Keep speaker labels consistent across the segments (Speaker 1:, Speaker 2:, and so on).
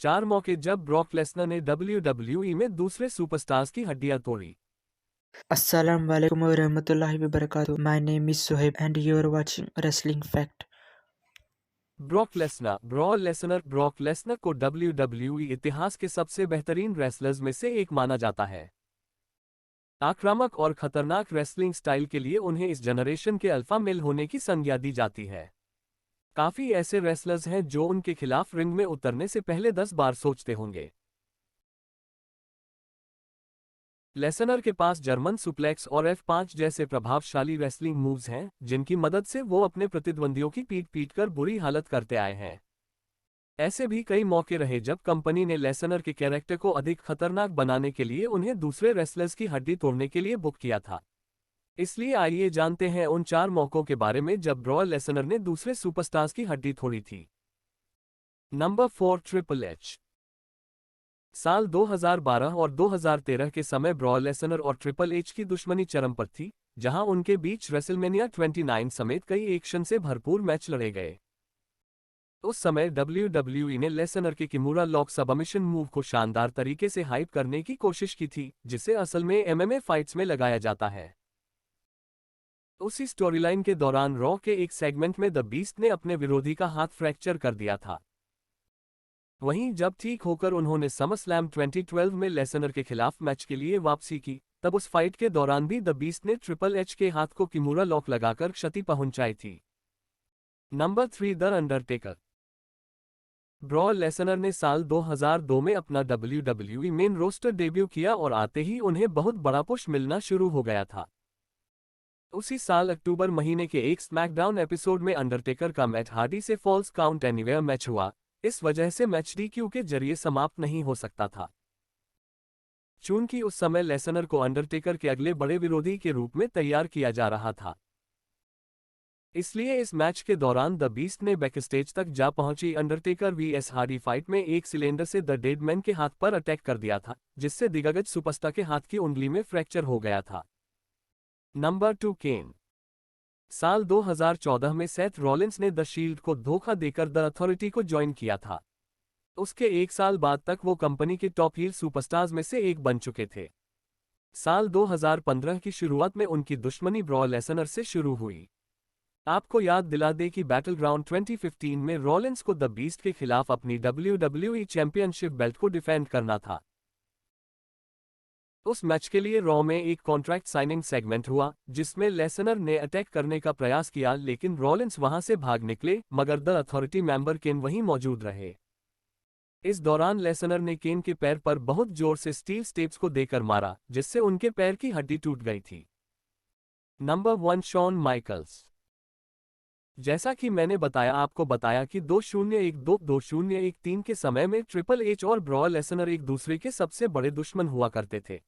Speaker 1: 4 मौके जब Brock Lesnar ने WWE में दूसरे सुपरस्टार्स की हड्डियां तोड़ी।
Speaker 2: Assalamualaikum warahmatullahi wabarakatuh. My name is Sohaib and you are watching Wrestling Fact.
Speaker 1: Brock Lesnar को WWE इतिहास के सबसे बेहतरीन रेसलर्स में से एक माना जाता है। आक्रामक और खतरनाक रेसलिंग स्टाइल के लिए उन्हें इस जनरेशन के अल्फा मेल होने की संज्ञा दी जाती है। काफी ऐसे रेसलर्स हैं जो उनके खिलाफ रिंग में उतरने से पहले 10 बार सोचते होंगे। लेसनर के पास जर्मन सुप्लेक्स और F5 जैसे प्रभावशाली रेसलिंग मूव्स हैं, जिनकी मदद से वो अपने प्रतिद्वंदियों की पीट पीट कर बुरी हालत करते आए हैं। ऐसे भी कई मौके रहे जब कंपनी ने लेसनर के कैरेक्टर को अधिक खतरनाक बनाने के लिए उन्हें दूसरे रेसलर्स की हड्डी तोड़ने के लिए बुक किया था। इसलिए आइए जानते हैं उन 4 मौकों के बारे में जब ब्रॉक लेसनर ने दूसरे सुपरस्टार्स की हड्डी तोड़ी थी। Number 4, triple H. साल 2012 और 2013 के समय ब्रॉक लेसनर और ट्रिपल एच की दुश्मनी चरम पर थी, जहां उनके बीच रेसलमेनिया 29 समेत कई एक्शन से भरपूर मैच लड़े गए। उस समय WWE ने लेसनर के किमूरा लॉक सबमिशन मूव को शानदार तरीके से हाइप करने की कोशिश की थी, जिसे असल में MMA फाइट्स में लगाया जाता है। उसी स्टोरीलाइन के दौरान रॉ के एक सेगमेंट में द बीस्ट ने अपने विरोधी का हाथ फ्रैक्चर कर दिया था। वहीं जब ठीक होकर उन्होंने समरस्लैम 2012 में लेसनर के खिलाफ मैच के लिए वापसी की, तब उस फाइट के दौरान भी द बीस्ट ने ट्रिपल एच के हाथ को किमूरा लॉक लगाकर क्षति पहुंचाई थी। Number 3, the Undertaker. Brock Lesnar ने साल 2002 में अपना WWE मेन रोस्टर डेब्यू किया और आते ही उन्हें बहुत बड़ा पुश मिलना शुरू हो गया था। उसी साल अक्टूबर महीने के एक स्मैकडाउन एपिसोड में अंडरटेकर का मैट हार्डी से फॉल्स काउंट एनीवेयर मैच हुआ। इस वजह से मैच DQ के जरिए समाप्त नहीं हो सकता था। चूंकि उस समय लेसनर को अंडरटेकर के अगले बड़े विरोधी के रूप में तैयार किया जा रहा था, इसलिए इस मैच के दौरान द बीस्ट ने बैकस्टेज तक जा पहुंची अंडरटेकर vs हार्डी फाइट में एक सिलेंडर से द डेड मैन के हाथ पर अटैक कर दिया था, जिससे दिग्गज सुपरस्टार के हाथ की उंगली में फ्रैक्चर हो गया था। नंबर 2, केन। साल 2014 में सेथ रॉलिंस ने द शील्ड को धोखा देकर द अथॉरिटी को ज्वाइन किया था। उसके एक साल बाद तक वो कंपनी के टॉप हील सुपरस्टार्स में से एक बन चुके थे। साल 2015 की शुरुआत में उनकी दुश्मनी ब्रॉक लेसनर से शुरू हुई। आपको याद दिला दे कि बैटल ग्राउंड 2015 में रॉलिंस को द बीस्ट के खिलाफ अपनी WWE चैंपियनशिप बेल्ट को डिफेंड करना था। उस मैच के लिए रॉ में एक कॉन्ट्रैक्ट साइनिंग सेगमेंट हुआ, जिसमें लेसनर ने अटैक करने का प्रयास किया, लेकिन रॉलिंस वहां से भाग निकले, मगर द अथॉरिटी मेंबर केन वहीं मौजूद रहे। इस दौरान लेसनर ने केन के पैर पर बहुत जोर से स्टील स्टेप्स को देकर मारा, जिससे उनके पैर की हड्डी टूट गई थी। Number 1, Shawn Michaels. जैसा कि मैंने आपको बताया कि 2012-2013 के समय में ट्रिपल एच और ब्रॉक लेसनर एक दूसरे के सबसे बड़े दुश्मन हुआ करते थे।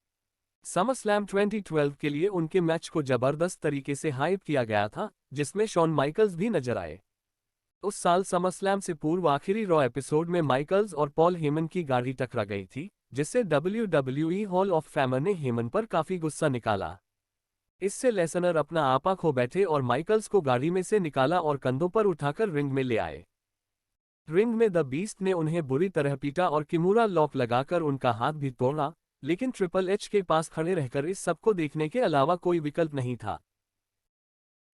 Speaker 1: समरस्लैम 2012 के लिए उनके मैच को जबरदस्त तरीके से हाइप किया गया था, जिसमें शॉन माइकल्स भी नजर आए। उस साल समरस्लैम से पूर्व आखिरी रॉ एपिसोड में माइकल्स और पॉल हेमन की गाड़ी टकरा गई थी, जिससे WWE हॉल ऑफ फेमर ने हेमन पर काफी गुस्सा निकाला। इससे लेसनर अपना आपा खो बैठे और माइकल्स को गाड़ी में से निकाला और कंधों पर उठाकर रिंग में ले आए। रिंग में द बीस्ट ने उन्हें बुरी तरह पीटा और किमूरा लॉक लगाकर उनका हाथ भी तोड़ा, लेकिन ट्रिपल एच के पास खड़े रहकर इस सबको देखने के अलावा कोई विकल्प नहीं था।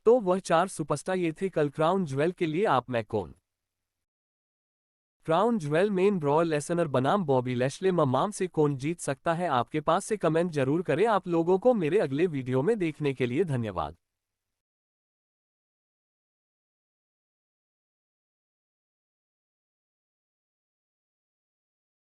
Speaker 1: तो वह 4 सुपरस्टार ये थे। कल क्राउन ज्वेल के लिए आप में कौन? Crown jewel main Brock Lesnar बनाम बॉबी लैशले ममाम से कौन जीत सकता है? आपके पास से कमेंट जरूर करें। आप लोगों को मेरे अगले वीडियो में देखने के लिए धन्यवाद।